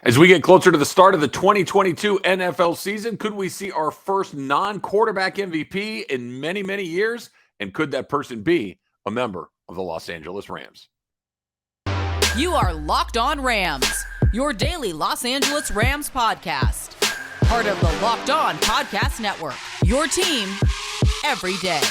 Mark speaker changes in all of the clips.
Speaker 1: As we get closer to the start of the 2022 NFL season, could we see our first non-quarterback MVP in many, many years? And could that person be a member of the Los Angeles Rams?
Speaker 2: You are Locked On Rams, your daily Los Angeles Rams podcast. Part of the Locked On Podcast Network, your team every day.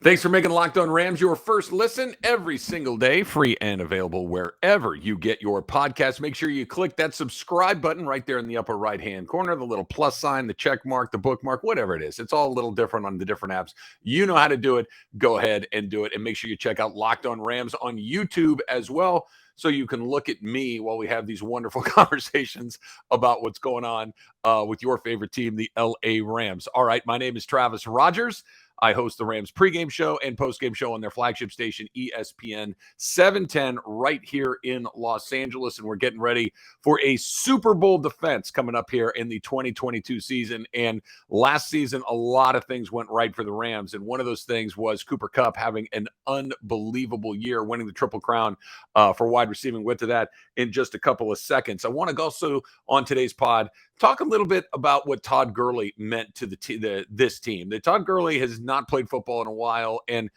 Speaker 1: Thanks for making Locked On Rams your first listen every single day, free and available wherever you get your podcast. Make sure you click that subscribe button right there in the upper right-hand corner, the little plus sign, the check mark, the bookmark, whatever it is. It's all a little different on the different apps. You know how to do it. Go ahead and do it. And make sure you check out Locked On Rams on YouTube as well, so you can look at me while we have these wonderful conversations about what's going on with your favorite team, the LA Rams. All right, my name is Travis Rogers. I host the Rams pregame show and postgame show on their flagship station, ESPN 710, right here in Los Angeles. And we're getting ready for a Super Bowl defense coming up here in the 2022 season. And last season, a lot of things went right for the Rams. And one of those things was Cooper Kupp having an unbelievable year, winning the Triple Crown for wide receiving. We'll get to that in just a couple of seconds. I want to also, on today's pod, talk a little bit about what Todd Gurley meant to this team. That Todd Gurley has not played football in a while, and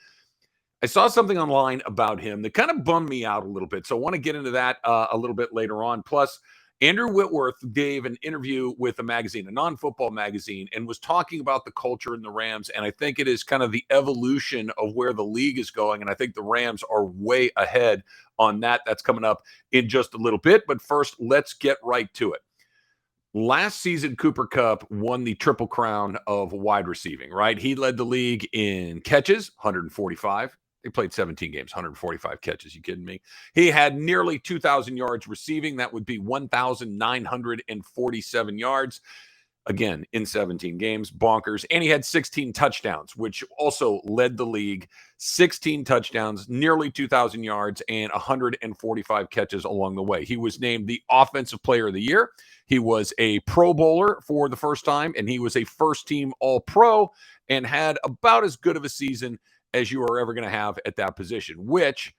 Speaker 1: I saw something online about him that kind of bummed me out a little bit. So I want to get into that a little bit later on. Plus, Andrew Whitworth gave an interview with a magazine, a non-football magazine, and was talking about the culture in the Rams. And I think it is kind of the evolution of where the league is going. And I think the Rams are way ahead on that. That's coming up in just a little bit. But first, let's get right to it. Last season, Cooper Kupp won the Triple Crown of wide receiving, right? He led the league in catches, 145. They played 17 games, 145 catches. You kidding me? He had nearly 2,000 yards receiving. That would be 1,947 yards. Again, in 17 games, bonkers. And he had 16 touchdowns, which also led the league. 16 touchdowns, nearly 2,000 yards, and 145 catches along the way. He was named the Offensive Player of the Year. He was a Pro Bowler for the first time, and he was a first-team All-Pro and had about as good of a season as you are ever going to have at that position, which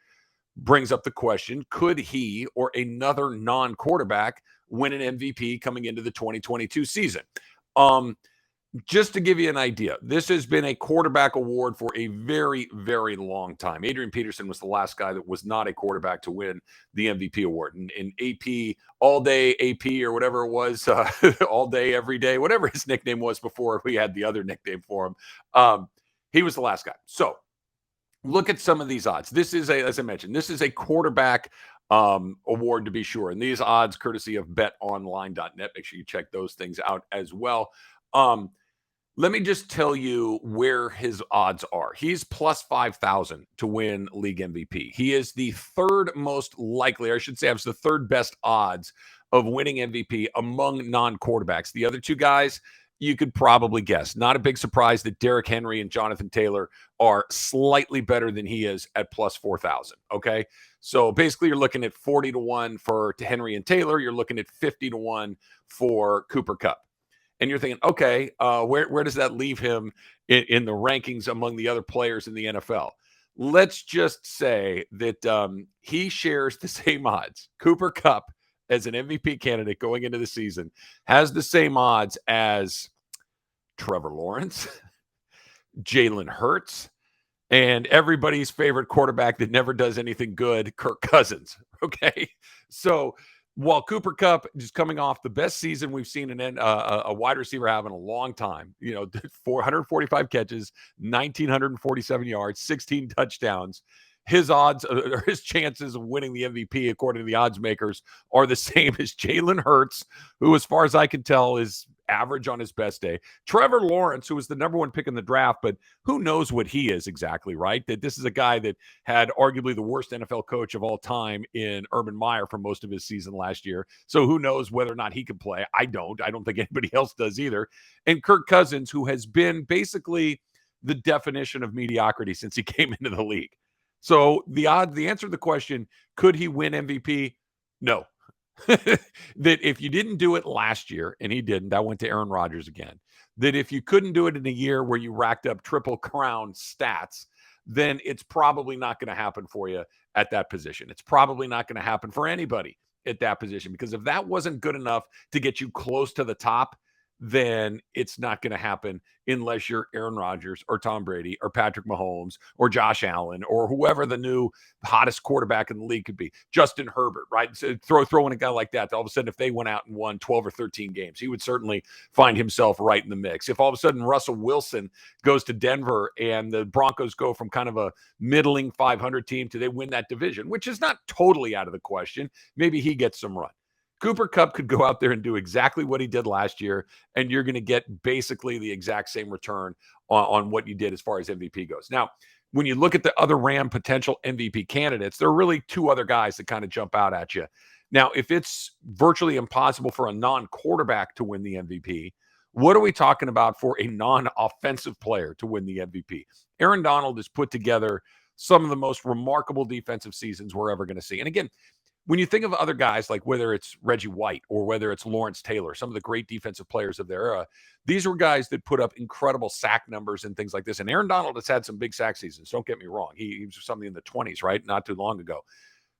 Speaker 1: brings up the question, could he or another non-quarterback win an MVP coming into the 2022 season? Just to give you an idea, this has been a quarterback award for a very, very long time. Adrian Peterson was the last guy that was not a quarterback to win the MVP award. And AP, all day AP or whatever it was, all day, every day, whatever his nickname was before we had the other nickname for him, he was the last guy. So look at some of these odds. This is as I mentioned, this is a quarterback award to be sure. And these odds courtesy of betonline.net. Make sure you check those things out as well. Let me just tell you where his odds are. He's plus 5,000 to win league MVP. He is the third most likely, or I should say, it's the third best odds of winning MVP among non-quarterbacks. The other two guys, you could probably guess. Not a big surprise that Derrick Henry and Jonathan Taylor are slightly better than he is at plus 4,000. Okay. So basically you're looking at 40-1 for Henry and Taylor. You're looking at 50-1 for Cooper Kupp. And you're thinking, okay, where does that leave him in the rankings among the other players in the NFL? Let's just say that he shares the same odds. Cooper Kupp, as an MVP candidate going into the season, has the same odds as Trevor Lawrence, Jalen Hurts, and everybody's favorite quarterback that never does anything good, Kirk Cousins. Okay, so while Cooper Kupp is coming off the best season we've seen a wide receiver have in a long time, 445 catches, 1,947 yards, 16 touchdowns, his odds or his chances of winning the MVP, according to the odds makers, are the same as Jalen Hurts, who, as far as I can tell, is average on his best day. Trevor Lawrence, who was the number one pick in the draft, but who knows what he is exactly, right? That this is a guy that had arguably the worst NFL coach of all time in Urban Meyer for most of his season last year. So who knows whether or not he can play? I don't think anybody else does either. And Kirk Cousins, who has been basically the definition of mediocrity since he came into the league. So the answer to the question, could he win MVP? No. that if you didn't do it last year, and he didn't, that went to Aaron Rodgers again, that if you couldn't do it in a year where you racked up triple crown stats, then it's probably not going to happen for you at that position. It's probably not going to happen for anybody at that position, because if that wasn't good enough to get you close to the top, then it's not going to happen unless you're Aaron Rodgers or Tom Brady or Patrick Mahomes or Josh Allen or whoever the new hottest quarterback in the league could be. Justin Herbert, right? So throw in a guy like that. All of a sudden, if they went out and won 12 or 13 games, he would certainly find himself right in the mix. If all of a sudden Russell Wilson goes to Denver and the Broncos go from kind of a middling 500 team to they win that division, which is not totally out of the question, maybe he gets some run. Cooper Kupp could go out there and do exactly what he did last year, and you're going to get basically the exact same return on what you did as far as MVP goes. Now, when you look at the other Ram potential MVP candidates, there are really two other guys that kind of jump out at you. Now, if it's virtually impossible for a non-quarterback to win the MVP, what are we talking about for a non-offensive player to win the MVP? Aaron Donald has put together some of the most remarkable defensive seasons we're ever going to see. And again, when you think of other guys, like whether it's Reggie White or whether it's Lawrence Taylor, some of the great defensive players of their era, these were guys that put up incredible sack numbers and things like this. And Aaron Donald has had some big sack seasons. Don't get me wrong. He was something in the 20s, right? Not too long ago.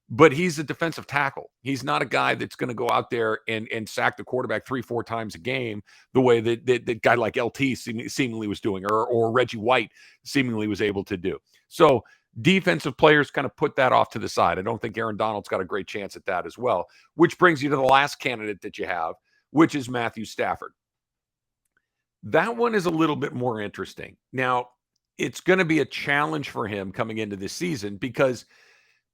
Speaker 1: But he's a defensive tackle. He's not a guy that's going to go out there and sack the quarterback 3-4 times a game the way that guy like LT seemingly was doing, or Reggie White seemingly was able to do. So defensive players kind of put that off to the side. I don't think Aaron Donald's got a great chance at that as well, which brings you to the last candidate that you have, which is Matthew Stafford. That one is a little bit more interesting. Now, it's going to be a challenge for him coming into this season because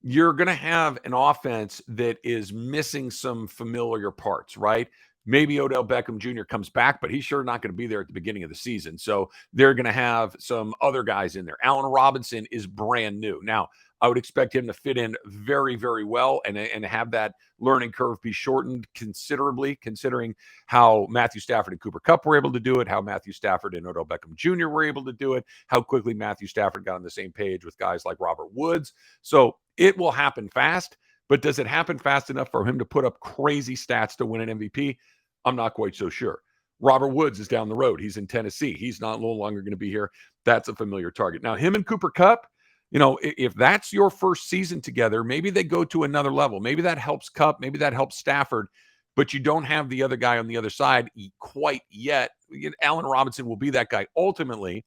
Speaker 1: you're going to have an offense that is missing some familiar parts, right? Maybe Odell Beckham Jr. comes back, but he's sure not going to be there at the beginning of the season. So they're going to have some other guys in there. Allen Robinson is brand new. Now, I would expect him to fit in very, very well and have that learning curve be shortened considerably, considering how Matthew Stafford and Cooper Kupp were able to do it, how Matthew Stafford and Odell Beckham Jr. were able to do it, how quickly Matthew Stafford got on the same page with guys like Robert Woods. So it will happen fast, but does it happen fast enough for him to put up crazy stats to win an MVP? I'm not quite so sure. Robert Woods is down the road. He's in Tennessee. He's no longer going to be here. That's a familiar target. Now, him and Cooper Kupp, if that's your first season together, maybe they go to another level. Maybe that helps Kupp. Maybe that helps Stafford, but you don't have the other guy on the other side quite yet. Allen Robinson will be that guy ultimately,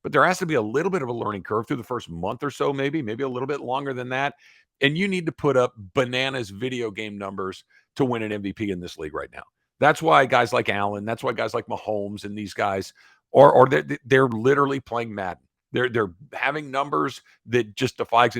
Speaker 1: but there has to be a little bit of a learning curve through the first month or so, maybe a little bit longer than that. And you need to put up bananas video game numbers to win an MVP in this league right now. That's why guys like Allen, that's why guys like Mahomes and these guys or they're literally playing Madden. They're having numbers that just defies,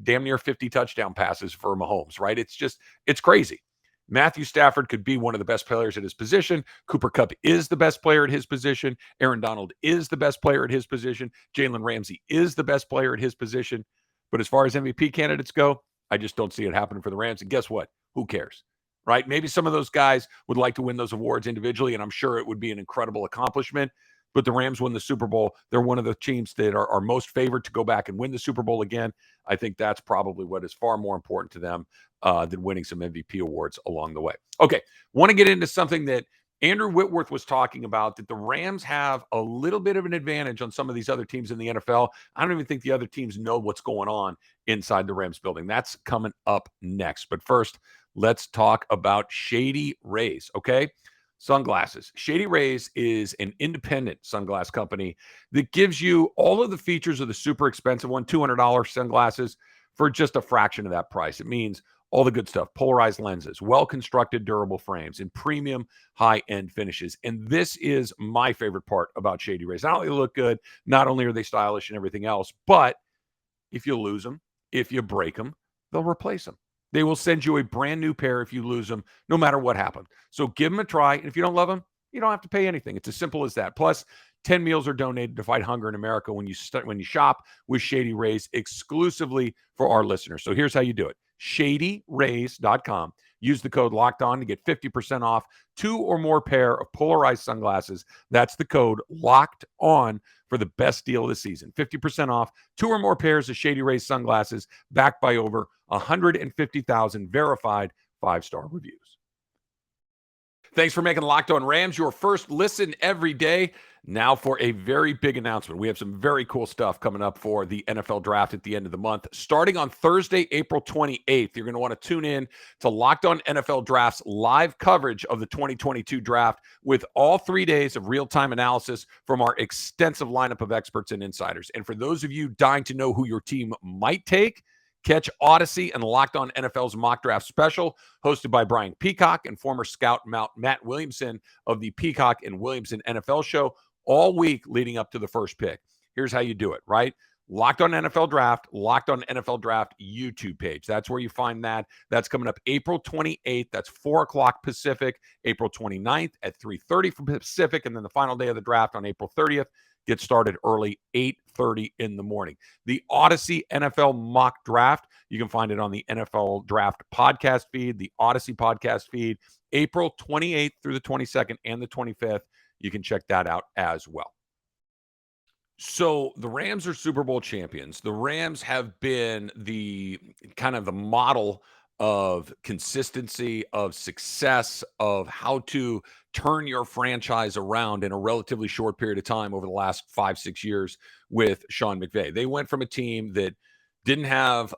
Speaker 1: damn near 50 touchdown passes for Mahomes, right? It's crazy. Matthew Stafford could be one of the best players at his position. Cooper Kupp is the best player at his position. Aaron Donald is the best player at his position. Jalen Ramsey is the best player at his position. But as far as MVP candidates go, I just don't see it happening for the Rams. And guess what? Who cares? Right? Maybe some of those guys would like to win those awards individually, and I'm sure it would be an incredible accomplishment. But the Rams win the Super Bowl. They're one of the teams that are most favored to go back and win the Super Bowl again. I think that's probably what is far more important to them than winning some MVP awards along the way. Okay, want to get into something that Andrew Whitworth was talking about, that the Rams have a little bit of an advantage on some of these other teams in the NFL. I don't even think the other teams know what's going on inside the Rams building. That's coming up next. But first, let's talk about Shady Rays, okay? Sunglasses. Shady Rays is an independent sunglass company that gives you all of the features of the super expensive one, $200 sunglasses, for just a fraction of that price. It means all the good stuff: polarized lenses, well-constructed durable frames, and premium high-end finishes. And this is my favorite part about Shady Rays. Not only look good, not only are they stylish and everything else, but if you lose them, if you break them, they'll replace them. They will send you a brand new pair if you lose them, no matter what happened. So give them a try. And if you don't love them, you don't have to pay anything. It's as simple as that. Plus, 10 meals are donated to fight hunger in America when you shop with Shady Rays exclusively for our listeners. So here's how you do it. ShadyRays.com. Use the code LOCKEDON to get 50% off 2 or more pair of polarized sunglasses. That's the code LOCKEDON for the best deal of the season. 50% off 2 or more pairs of Shady Rays sunglasses, backed by over 150,000 verified 5-star reviews. Thanks for making Locked On Rams your first listen every day. Now for a very big announcement. We have some very cool stuff coming up for the NFL draft at the end of the month. Starting on Thursday, April 28th, you're going to want to tune in to Locked On NFL Draft's live coverage of the 2022 draft with all 3 days of real-time analysis from our extensive lineup of experts and insiders. And for those of you dying to know who your team might take, catch Odyssey and Locked On NFL's mock draft special, hosted by Brian Peacock and former scout Matt Williamson of the Peacock and Williamson NFL show, all week leading up to the first pick. Here's how you do it, right? Locked On NFL Draft, Locked On NFL Draft YouTube page. That's where you find that. That's coming up April 28th. That's 4 o'clock Pacific. April 29th at 3:30 for Pacific. And then the final day of the draft on April 30th. Get started early, 8:30 in the morning. The Odyssey NFL mock draft, you can find it on the NFL Draft podcast feed, the Odyssey podcast feed, April 28th through the 22nd and the 25th. You can check that out as well. So the Rams are Super Bowl champions. The Rams have been the kind of the model of consistency, of success, of how to turn your franchise around in a relatively short period of time over the last 5-6 years with Sean McVay. They went from a team that didn't have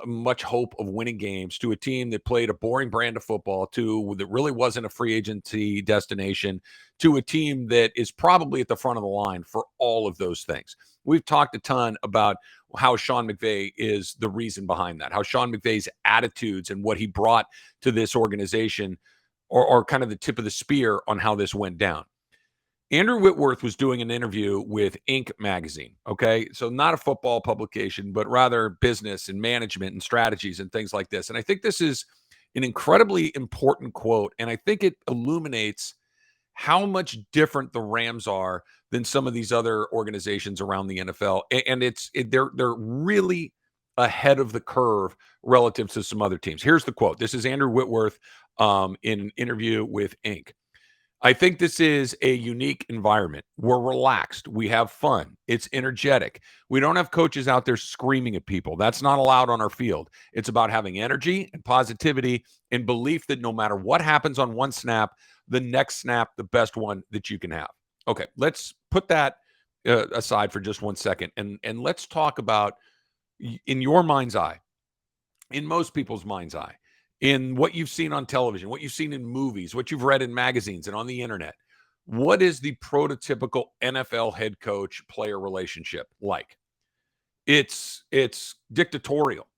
Speaker 1: much hope of winning games to a team that played a boring brand of football to that really wasn't a free agency destination to a team that is probably at the front of the line for all of those things. We've talked a ton about how Sean McVay is the reason behind that, how Sean McVay's attitudes and what he brought to this organization are kind of the tip of the spear on how this went down. Andrew Whitworth was doing an interview with Inc. magazine, okay? So not a football publication, but rather business and management and strategies and things like this. And I think this is an incredibly important quote, and I think it illuminates how much different the Rams are than some of these other organizations around the NFL. And they're really ahead of the curve relative to some other teams. Here's the quote. This is Andrew Whitworth in an interview with Inc. I think this is a unique environment. We're relaxed. We have fun. It's energetic. We don't have coaches out there screaming at people. That's not allowed on our field. It's about having energy and positivity and belief that no matter what happens on one snap, the next snap, the best one that you can have. Okay, let's put that aside for just 1 second. And let's talk about, in your mind's eye, in most people's mind's eye, in what you've seen on television, what you've seen in movies, what you've read in magazines and on the internet, what is the prototypical NFL head coach player relationship like? It's dictatorial.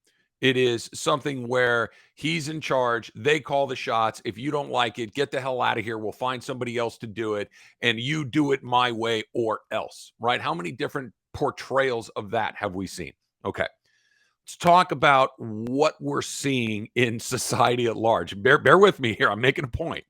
Speaker 1: It is something where he's in charge. They call the shots. If you don't like it, get the hell out of here. We'll find somebody else to do it. And you do it my way or else, right? How many different portrayals of that have we seen? Okay. Let's talk about what we're seeing in society at large. Bear with me here. I'm making a point.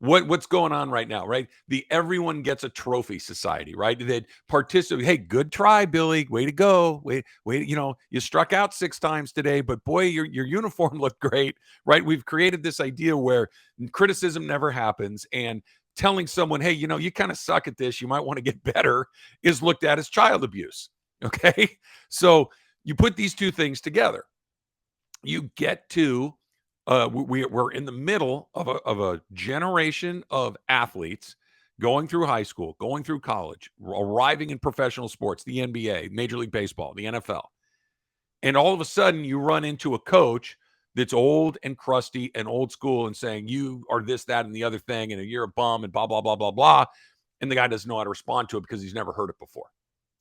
Speaker 1: What's going on right now, right? The everyone gets a trophy society, right? That participate. Hey, good try, Billy. Way to go. Wait, you struck out 6 times today, but boy, your uniform looked great, right? We've created this idea where criticism never happens, and telling someone, hey, you kind of suck at this, you might want to get better, is looked at as child abuse. Okay. So you put these two things together. You get to we're in the middle of a generation of athletes going through high school, going through college, arriving in professional sports, the NBA, Major League Baseball, the NFL. And all of a sudden you run into a coach that's old and crusty and old school and saying you are this, that, and the other thing, and you're a bum and blah, blah, blah, blah, blah. And the guy doesn't know how to respond to it because he's never heard it before.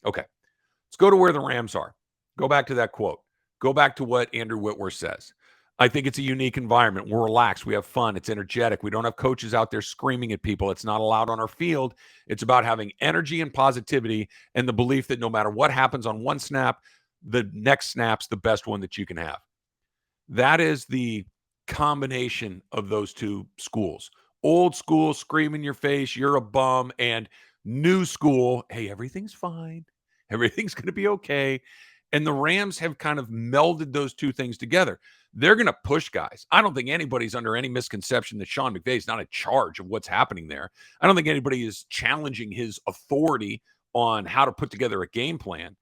Speaker 1: Okay, let's go to where the Rams are. Go back to that quote. Go back to what Andrew Whitworth says. I think it's a unique environment. We're relaxed. We have fun. It's energetic. We don't have coaches out there screaming at people. It's not allowed on our field. It's about having energy and positivity and the belief that no matter what happens on one snap, the next snap's the best one that you can have. That is the combination of those two schools. Old school, scream in your face, you're a bum, and new school, hey, everything's fine. Everything's going to be okay. And the Rams have kind of melded those two things together. They're going to push guys. I don't think anybody's under any misconception that Sean McVay is not in charge of what's happening there. I don't think anybody is challenging his authority on how to put together a game plan.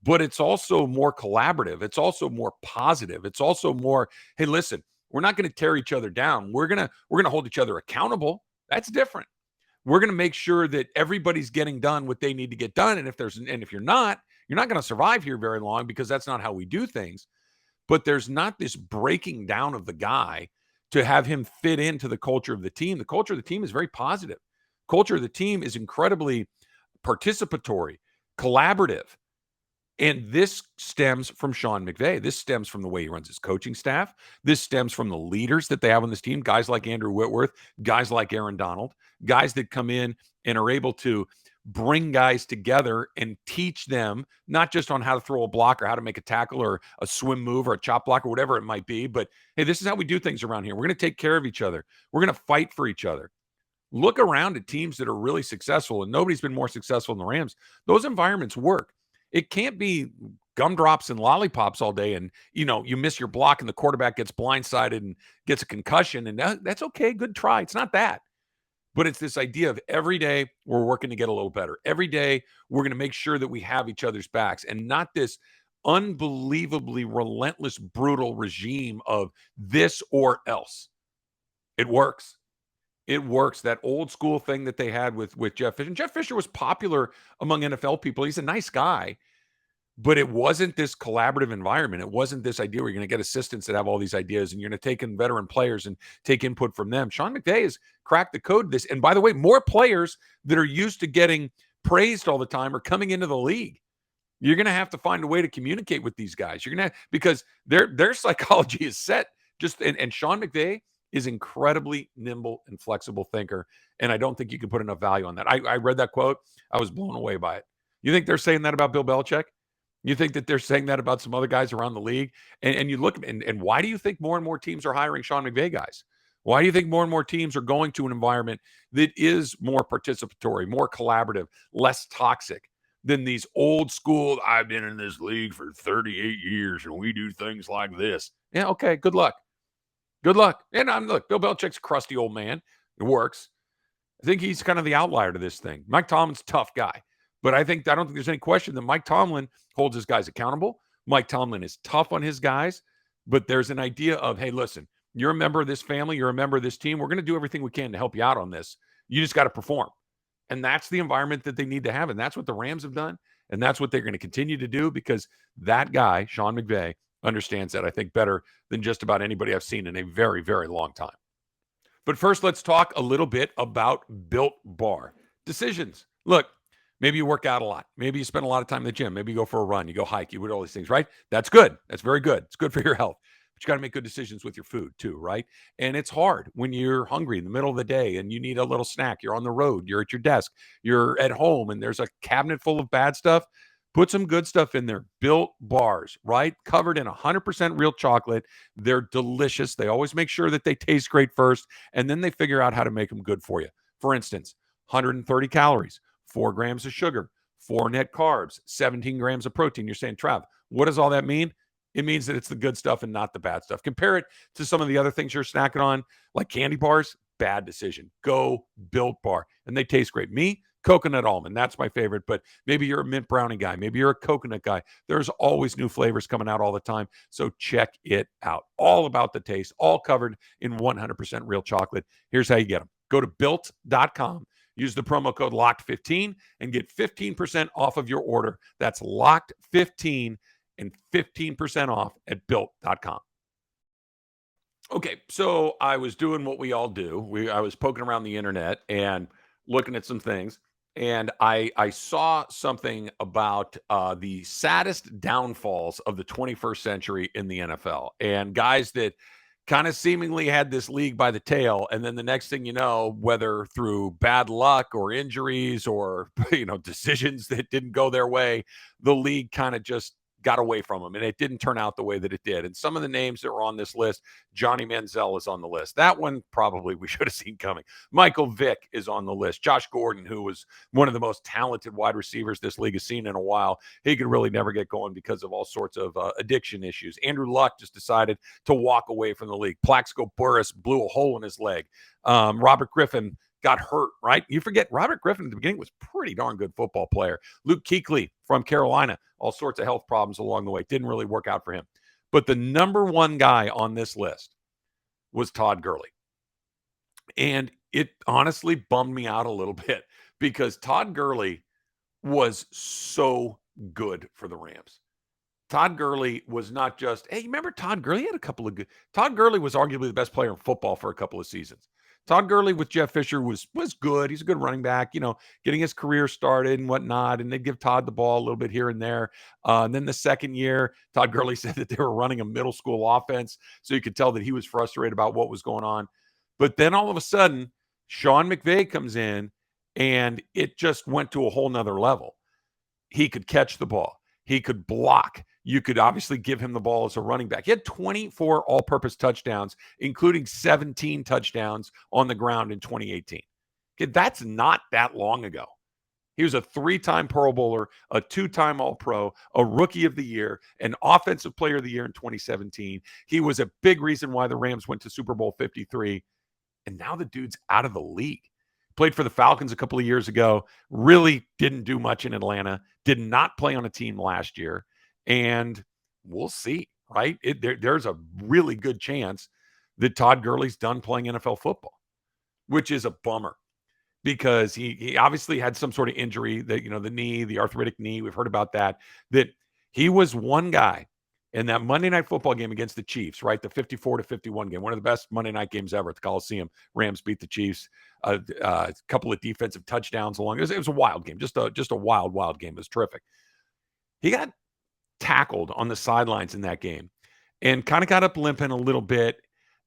Speaker 1: But it's also more collaborative. It's also more positive. It's also more, hey, listen, We're not going to tear each other down. We're going to hold each other accountable. That's different. We're going to make sure that everybody's getting done what they need to get done. And if you're not going to survive here very long, because that's not how we do things. But there's not this breaking down of the guy to have him fit into the culture of the team. The culture of the team is very positive. Culture of the team is incredibly participatory, collaborative. And this stems from Sean McVay. This stems from the way he runs his coaching staff. This stems from the leaders that they have on this team, guys like Andrew Whitworth, guys like Aaron Donald, guys that come in and are able to bring guys together and teach them not just on how to throw a block or how to make a tackle or a swim move or a chop block or whatever it might be, but hey, this is how we do things around here. We're going to take care of each other. We're going to fight for each other. Look around at teams that are really successful, and nobody's been more successful than the Rams. Those environments work. It can't be gumdrops and lollipops all day, and you miss your block and the quarterback gets blindsided and gets a concussion, and that's okay. Good try. It's not that. But it's this idea of every day we're working to get a little better. Every day we're going to make sure that we have each other's backs, and not this unbelievably relentless, brutal regime of this or else. It works. It works. That old school thing that they had with Jeff Fisher. And Jeff Fisher was popular among NFL people. He's a nice guy. But it wasn't this collaborative environment. It wasn't this idea where you're going to get assistants that have all these ideas and you're going to take in veteran players and take input from them. Sean McVay has cracked the code to this. And by the way, more players that are used to getting praised all the time are coming into the league. You're going to have to find a way to communicate with these guys. You're going to, because their psychology is set. And Sean McVay is incredibly nimble and flexible thinker. And I don't think you can put enough value on that. I read that quote. I was blown away by it. You think they're saying that about Bill Belichick? You think that they're saying that about some other guys around the league? And you look, and why do you think more and more teams are hiring Sean McVay guys? Why do you think more and more teams are going to an environment that is more participatory, more collaborative, less toxic than these old school, I've been in this league for 38 years and we do things like this? Yeah, okay, good luck. Good luck. And look, Bill Belichick's a crusty old man. It works. I think he's kind of the outlier to this thing. Mike Tomlin's a tough guy. But I don't think there's any question that Mike Tomlin holds his guys accountable. Mike Tomlin is tough on his guys, but there's an idea of, hey, listen, you're a member of this family, you're a member of this team. We're going to do everything we can to help you out on this. You just got to perform. And that's the environment that they need to have. And that's what the Rams have done. And that's what they're going to continue to do, because that guy, Sean McVay, understands that, I think, better than just about anybody I've seen in a very, very long time. But first, let's talk a little bit about Built Bar. Decisions. Look, maybe you work out a lot. Maybe you spend a lot of time in the gym. Maybe you go for a run. You go hike. You do all these things, right? That's good. That's very good. It's good for your health. But you got to make good decisions with your food too, right? And it's hard when you're hungry in the middle of the day and you need a little snack. You're on the road. You're at your desk. You're at home and there's a cabinet full of bad stuff. Put some good stuff in there. Built Bars, right? Covered in 100% real chocolate. They're delicious. They always make sure that they taste great first, and then they figure out how to make them good for you. For instance, 130 calories, 4 grams of sugar, 4 net carbs, 17 grams of protein. You're saying, Trav, what does all that mean? It means that it's the good stuff and not the bad stuff. Compare it to some of the other things you're snacking on, like candy bars. Bad decision. Go Built Bar. And they taste great. Me, coconut almond. That's my favorite. But maybe you're a mint brownie guy. Maybe you're a coconut guy. There's always new flavors coming out all the time. So check it out. All about the taste. All covered in 100% real chocolate. Here's how you get them. Go to Built.com. Use the promo code LOCKED15 and get 15% off of your order. That's LOCKED15 and 15% off at Built.com. Okay, so I was doing what we all do. I was poking around the internet and looking at some things, and I saw something about the saddest downfalls of the 21st century in the NFL, and guys that kind of seemingly had this league by the tail, and then the next thing you know, whether through bad luck or injuries or decisions that didn't go their way, the league kind of just got away from them, and it didn't turn out the way that it did. And some of the names that were on this list, Johnny Manziel is on the list. That one probably we should have seen coming. Michael Vick is on the list. Josh Gordon, who was one of the most talented wide receivers this league has seen in a while, he could really never get going because of all sorts of addiction issues. Andrew Luck just decided to walk away from the league. Plaxico Burress blew a hole in his leg. Robert Griffin got hurt, right? You forget Robert Griffin at the beginning was pretty darn good football player. Luke Kuechly from Carolina, all sorts of health problems along the way. Didn't really work out for him. But the number one guy on this list was Todd Gurley. And it honestly bummed me out a little bit because Todd Gurley was so good for the Rams. Todd Gurley was not just, hey, remember Todd Gurley? He had a couple of good. Todd Gurley was arguably the best player in football for a couple of seasons. Todd Gurley with Jeff Fisher was good. He's a good running back, getting his career started and whatnot. And they'd give Todd the ball a little bit here and there. And then the second year, Todd Gurley said that they were running a middle school offense. So you could tell that he was frustrated about what was going on. But then all of a sudden, Sean McVay comes in and it just went to a whole nother level. He could catch the ball. He could block. You could obviously give him the ball as a running back. He had 24 all-purpose touchdowns, including 17 touchdowns on the ground in 2018. Okay, that's not that long ago. He was a 3-time Pro Bowler, a 2-time All-Pro, a Rookie of the Year, an Offensive Player of the Year in 2017. He was a big reason why the Rams went to Super Bowl 53. And now the dude's out of the league. Played for the Falcons a couple of years ago, really didn't do much in Atlanta, did not play on a team last year, and we'll see, right? There's a really good chance that Todd Gurley's done playing NFL football, which is a bummer because he obviously had some sort of injury, that the knee, the arthritic knee, we've heard about that he was one guy in that Monday Night Football game against the Chiefs, right? The 54-51 game, one of the best Monday night games ever at the Coliseum. Rams beat the Chiefs. A couple of defensive touchdowns along. It was a wild game, just a wild game. It was terrific. He got tackled on the sidelines in that game and kind of got up limping a little bit,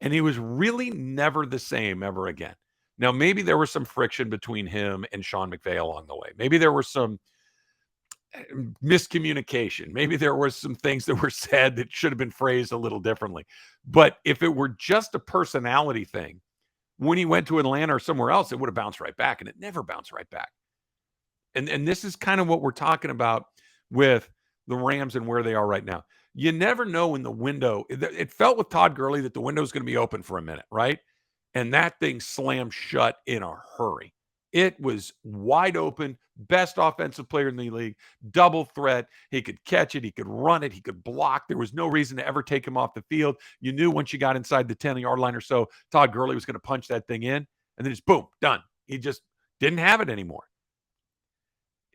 Speaker 1: and he was really never the same ever again. Now, maybe there was some friction between him and Sean McVay along the way. Maybe there was some miscommunication. Maybe there were some things that were said that should have been phrased a little differently. But if it were just a personality thing, when he went to Atlanta or somewhere else, it would have bounced right back, and it never bounced right back. And this is kind of what we're talking about with the Rams and where they are right now. You never know when the window, it felt with Todd Gurley that the window is going to be open for a minute, right? And that thing slammed shut in a hurry. It was wide open, best offensive player in the league, double threat. He could catch it. He could run it. He could block. There was no reason to ever take him off the field. You knew once you got inside the 10-yard line or so, Todd Gurley was going to punch that thing in, and then just boom, done. He just didn't have it anymore.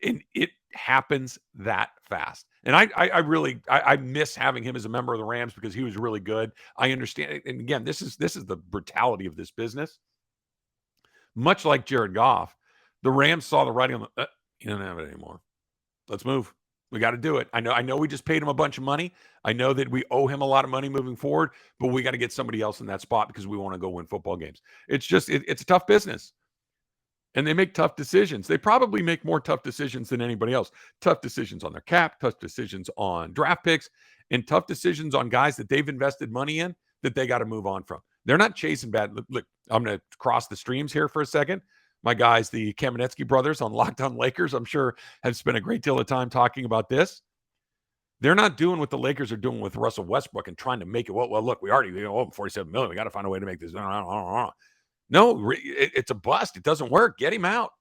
Speaker 1: And it happens that fast. And I miss having him as a member of the Rams because he was really good. I understand. And again, this is the brutality of this business. Much like Jared Goff, the Rams saw the writing on the, you don't have it anymore. Let's move. We got to do it. I know we just paid him a bunch of money. I know that we owe him a lot of money moving forward, but we got to get somebody else in that spot because we want to go win football games. It's just, it's a tough business. And they make tough decisions. They probably make more tough decisions than anybody else. Tough decisions on their cap, tough decisions on draft picks, and tough decisions on guys that they've invested money in that they got to move on from. They're not chasing bad. Look, I'm going to cross the streams here for a second. My guys, the Kamenetsky brothers on Locked On Lakers, I'm sure have spent a great deal of time talking about this. They're not doing what the Lakers are doing with Russell Westbrook and trying to make it. Well, look, we already owe $47 million. We got to find a way to make this. No, it's a bust. It doesn't work. Get him out.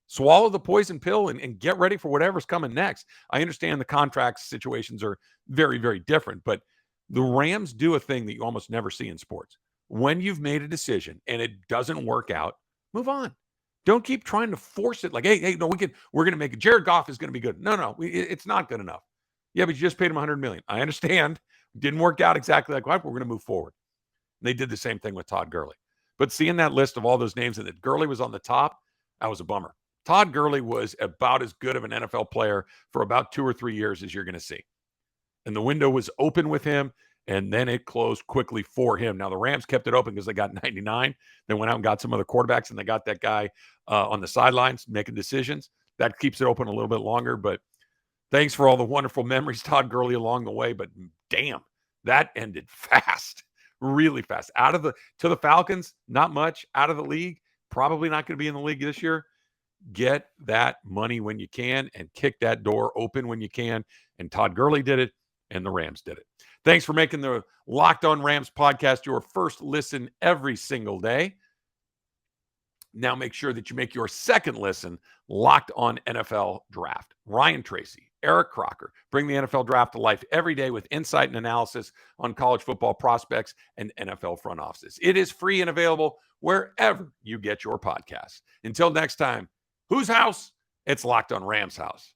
Speaker 1: Swallow the poison pill and get ready for whatever's coming next. I understand the contract situations are very, very different, but the Rams do a thing that you almost never see in sports. When you've made a decision and it doesn't work out, move on. Don't keep trying to force it like, hey, no, we're going to make it. Jared Goff is going to be good. No, it's not good enough. Yeah, but you just paid him $100 million. I understand. Didn't work out exactly like that. We're going to move forward. And they did the same thing with Todd Gurley. But seeing that list of all those names and that Gurley was on the top, that was a bummer. Todd Gurley was about as good of an NFL player for about 2 or 3 years as you're going to see. And the window was open with him, and then it closed quickly for him. Now, the Rams kept it open because they got 99. They went out and got some other quarterbacks, and they got that guy on the sidelines making decisions. That keeps it open a little bit longer. But thanks for all the wonderful memories, Todd Gurley, along the way. But damn, that ended fast. Really fast. To the Falcons, not much. Out of the league, probably not going to be in the league this year. Get that money when you can and kick that door open when you can. And Todd Gurley did it, and the Rams did it. Thanks for making the Locked On Rams podcast your first listen every single day. Now make sure that you make your second listen Locked On NFL Draft. Ryan Tracy, Eric Crocker bring the NFL draft to life every day with insight and analysis on college football prospects and NFL front offices. It is free and available wherever you get your podcasts. Until next time, whose house? It's Locked on Rams house.